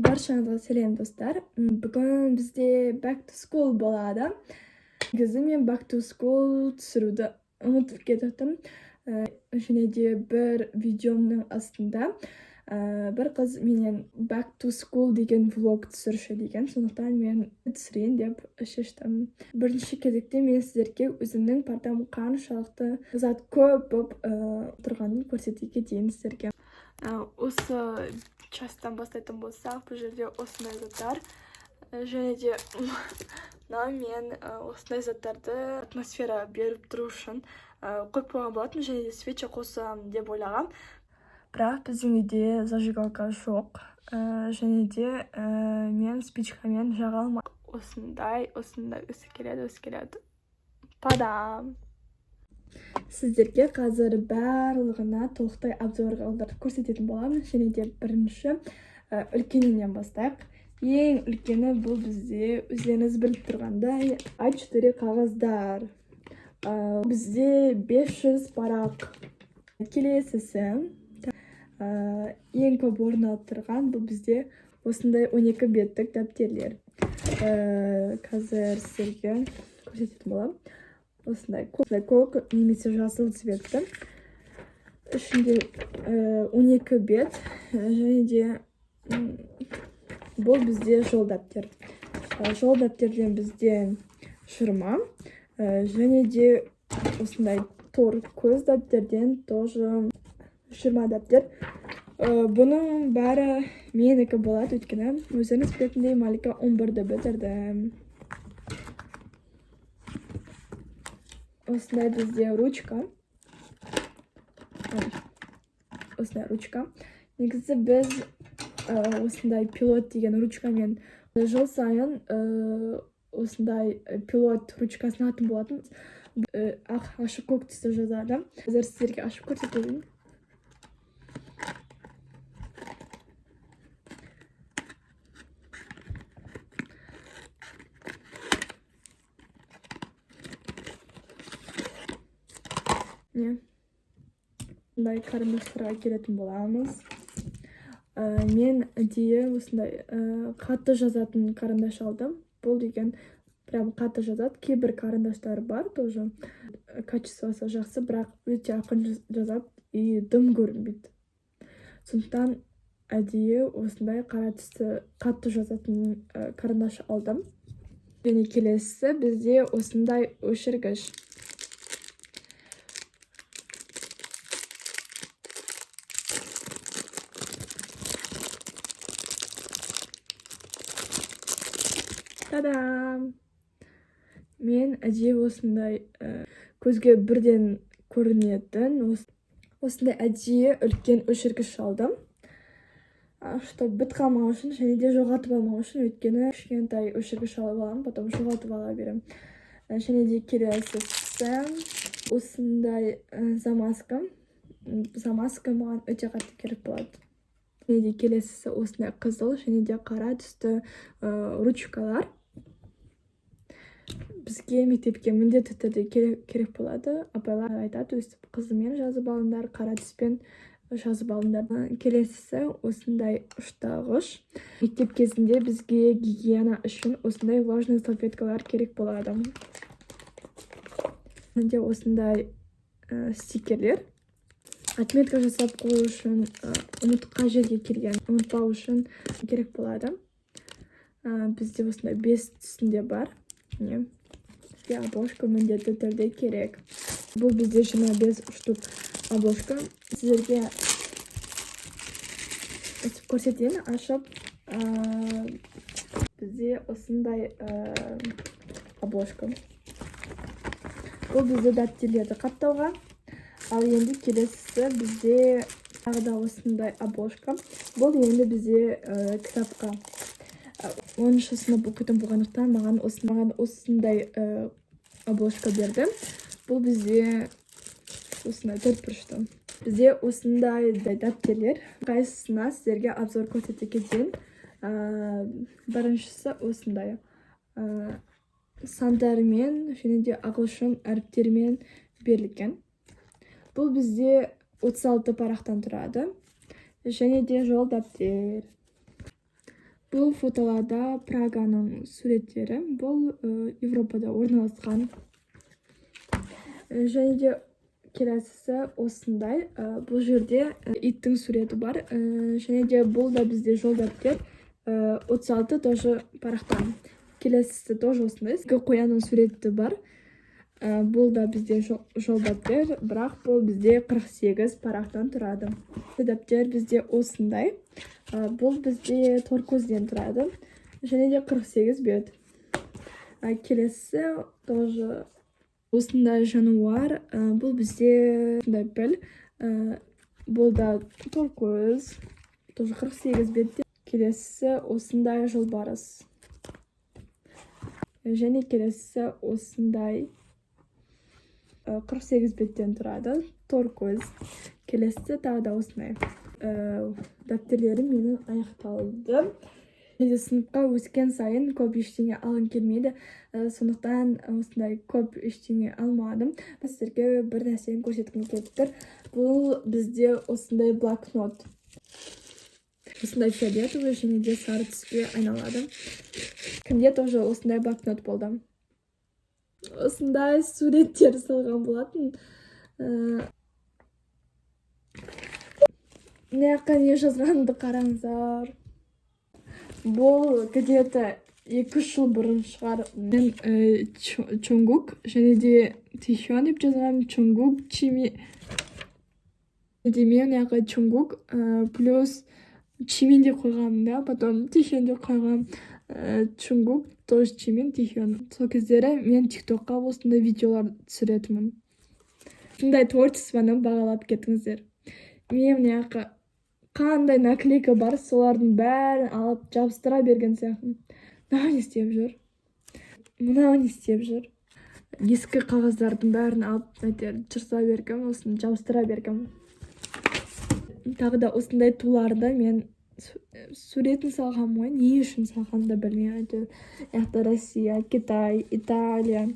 Barchangizga salom do'stlar. Bugun bizda back to school bo'ladi. Negizim men back to school tushiruvdi unutib ketdim. Shunday bir videomning ostida bir qiz men back to school degan vlog tushirish degan. So'ngdan men tushirayin deb shishdim. Birinchi kezdikda men sizlarga o'zimning partam qanchalik zot ko'p bo'lib turganini ko'rsatib ketayin sizlarga. O'sha частьтан бастайтын болсақ, бұл жерде осындай заттар және де мен осындай заттарды атмосфера беріп тұру үшін қойып қойған болатын, және де свеча қосамын деп ойлағам. Бірақ біздің үйде зажигалка жоқ, және де мен спичкамен жаға алмаймын. Осындай өсі келеді. Падам! Сіздерге қазір барлығына толықтай обзорды көрсететін боламын. Және де бірінші үлкенінен бастайық. Ең үлкені бұл бізде өздеріңіз біліп тұрғандай A4 қағаздар. Бізде 500 парақ. Келесісі ең көп орын алып тұрған бұл бізде осындай 12 беттік дәптерлер. Қазір сіздерге көрсететін боламын. Осындай көк немесе жасыл цветті. Ішінде 12 бет, және де бұл бізде жол дәптер. Жол дәптерден бізде шырма, және де осындай тор көз дәптерден тоже шырма дәптер. Бұның бәрі менікі болады, өйткені өздеріңіз білетіндей Малика 11-ді бітірді. Осындай бізде ручка. Осындай ручка. Негізі біз осындай пилот деген ручкамен жыл сайын осындай пилот ручкасын атын болатын. Ашық көк түсті жазады. Қазір сіздерге ашып көрсетейін. Осындай қарындаштарға келетін боламыз. Мен әдейі осындай қатты жазатын қарындаш алдым. Бұл деген прям қатты жазады. Кейбір қарындаштар бар тоже. Качествосы жақсы, бірақ өте ақын жазады и дым көрінбейді. Сондықтан әдейі осындай қара түсті қатты жазатын қарындаш алдым. Және келесі бізде осындай өшіргіш. Тадам! Мен әдейі осындай көзге бірден көрінетін осындай әдейі үлкен өшіргіш алдым. Чтоб біт қалмау үшін, және де жоғалтып алмау үшін, өйткені кішкентай өшіргіш алып аламын, потом жоғалтып ала берем. Және де келесісі осындай замазка. Замазка маған өте қатты керек болады. Және де келесісі осындай қызыл, және де қара түсті ручкалар. Бізге мектепке міндетті түрде керек болады. Апайлар айтады, өстіп қызымен жазып алыңдар, қара түспен жазып алыңдар. Келесісі осындай ұштағыш. Мектеп кезінде бізге гигиена үшін осындай влажный салфеткалар керек болады. Және де осындай стикерлер. Отметка жасап қою үшін, ұмытқа жерге келген ұмытпау үшін керек болады. Бізде осындай 5 түсінде бар. Обложка міндетті түрде керек. Бұл бізде 25 штук обложка. Сіздерге көрсетейін, ашып. Бізде осындай обложка. Бұл бізде дәптерлерді қаптауға. Ал енді келесісі бізде тағы да осындай обложка. Бұл енді бізде кітапқа. 10-шы сынып оқитын болғандықтан маған осындай обложка берді. Бұл бізде осындай 4 бұрышты. Бізде осындай дәптерлер. Қайсысына сіздерге обзор көрсете кетейін. Біріншісі осындай сандармен, және де ағылшын әріптермен берілген. Бұл бізде 36 парақтан тұрады. Және де жол дәптер. Бұл фотоларда Праганың суреттері. Бұл Европада орналасқан. Және де келесісі осындай. Бұл жерде иттің суреті бар. Және де бұл да бізде жол дәптер 36 тоже парақтан. Келесісі тоже осындай. Қоянның суреті бар. Бұл да бізде жол дәптер, бірақ бұл бізде 48 парақтан тұрады. Дәптер бізде осындай. Бұл бізде торкөзден тұрады. Және де 48 бет. Келесі тоже осындай жануар. Бұл бізде осындай піл. Бұл да торкөз. Тоже 48 бетте. Келесі осындай жолбарыс. Және келесі осындай 48 беттен тұрады. Торкөз. Келесі тағы да осындай. Дәптерлерім менің аяқталды. Сыныпқа өскен сайын көп ештеңе алғым келмейді. Сондықтан осындай көп ештеңе алмадым. Сіздерге бір нәрсені көрсеткім келіп тұр. Бұл бізде осындай блокнот. Осындай фиолетовый және де сары түске айналады. Кімде тоже осындай блокнот болды. Осындай суреттер салған болатын. Мына не жазғанды қараңыздар. Бұл где-то 2 жыл бұрын шығар. Мен Чонгук және де Тихён деп жазғам. Чонгук Чими. Мен мына Чонгук плюс Чимин деп қойғам да, потом Тихён деп қойғам. Чонгук тоже Чимин Тихён. Сол кездері мен тиктокқа осындай видеолар түсіретімін. Сондай творчествоны бағалап кетіңіздер. Мен мына қандай наклейка бар, солардың бәрін алып жабыстыра берген сияқты. Мынау не істеп жүр? Мынау не істеп жүр? Ескі қағаздардың бәрін алып жырса бергім, осыны жабыстыра бергім. Тағы да осындай туларды мен суретін салғам ғой. Не үшін салғанды білмеймін. Россия, Китай, Италия,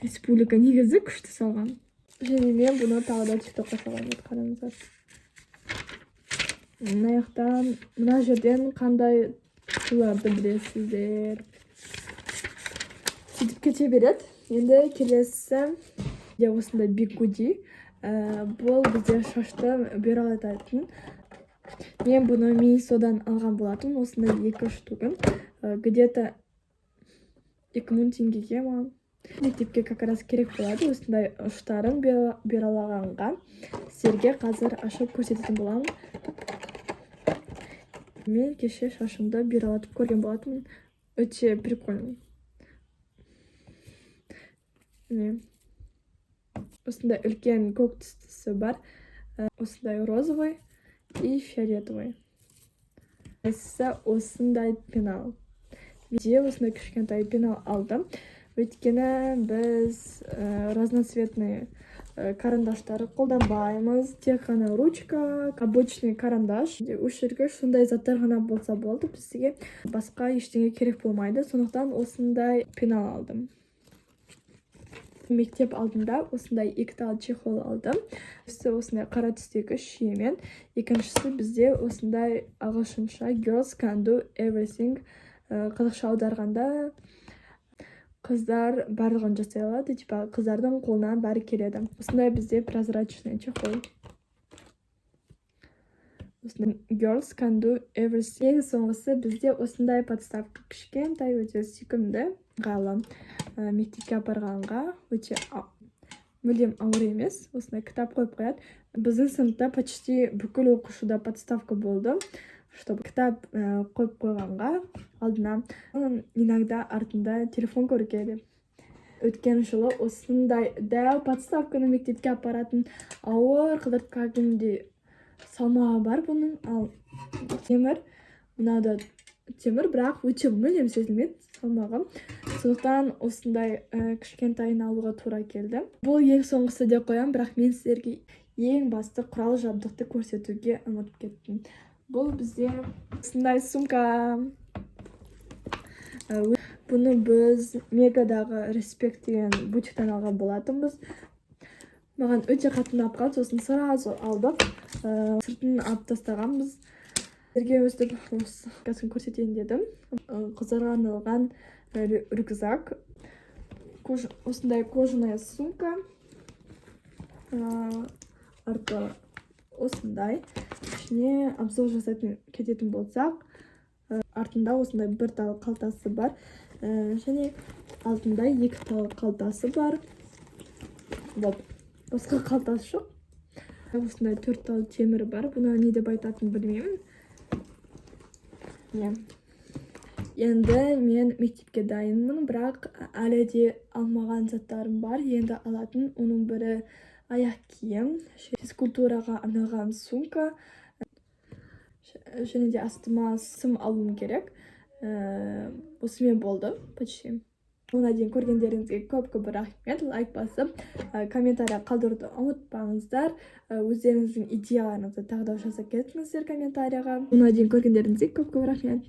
республика негізі күшті салған. Және мен бұны тағы да тиктокқа салған қараңыздар. Мына жерден қандай туларды білесіздер. Сөйтіп кете береді. Енді келесі осындай бигуди. Бұл бізде шашты бұралататын. Мен бұны Минисодан алған болатын. Осындай 2 штугын. Где-то 2000 теңгеге ма? Мектепке как раз керек болады. Осындай ұштарын бұралағанға. Сіздерге қазір ашып көрсететін боламын. Мен кеше шашымды бұралатып көрген болатын. Өте прикольный. Осындай үлкен көк түстісі бар. Осындай розовый и фиолетовый. Осындай пенал. Виде осындай кішкентай пенал алдым. Өйткені біз разноцветный карандаштары қолданбаймыз. Тек қана ручка, обычный карандаш. Өшіргіш сондай заттар ғана болса болды. Бізге басқа ештеңе керек болмайды. Сондықтан осындай пенал алдым. Мектеп алдында осындай 2 тал чехол алдым. Осындай қара түстегі шиемен. Екіншісі бізде осындай ағылшынша girls can do everything. Қазақша аударғанда қыздар барлығын жасай алады. Қыздардың қолынан бәрі келеді. Осындай бізде прозрачный чехол. Girls can do everything. Соңғысы бізде осындай подставка. Кішкентай өте сүйкімді. Мектепке апарғанға өте мүлдем ауыр емес. Осындай кітап қойып қояды. Біздің сыныпта почти бүкіл оқушыда подставка болды. Чтобы кітап қойып қойғанға алдына. Иногда артында телефон көргеді. Өткен жылы осындай дәу подставканы мектепке апаратын ауыр қыдырып кәдімгідей салмағы бар бұның. Ал темір, мынада темір, бірақ өте мүлдем сезілмеді салмағы. Сондықтан осындай кішкентайын алуға тура келді. Бұл ең соңғысы деп қоям, бірақ мен сіздерге ең басты құрал жабдықты көрсетуге ұмытып кеттім. Бұл бізде осындай сумка. Бұны біз Мегадағы Респект деген бутиктен алған болатынбыз. Маған өте қатты ұнап қалды, сосын сразу алдық. Сыртын алып тастағанбыз. Сіздерге өстіп осы кәсібін көрсетейін дедім. Қыздарға арналған рюкзак. Осындай кожаная сумка. Арты осындай. Ішіне обзор жасайтын кететін болсақ, артында осындай бір тал қалтасы бар. Және алдында екі тал қалтасы бар. Басқа қалтасы жоқ. Осындай 4 тал темірі бар. Бұны не деп айтатынын білмеймін. Енді мен мектепке дайынмын, бірақ әлі де алмаған заттарым бар. Енді алатын оның бірі аяқ киім, физкультураға арналған сумка, және де астыма сым алуым керек. Осымен болды, почти. Соңына дейін көргендеріңізге көп рахмет. Лайк басып, комментария қалдыруды ұмытпаңыздар. Өздеріңіздің идеяларыңызды тағы да жаза кетіңіздер комментарияға. Соңына дейін көргендеріңізге көп рахмет.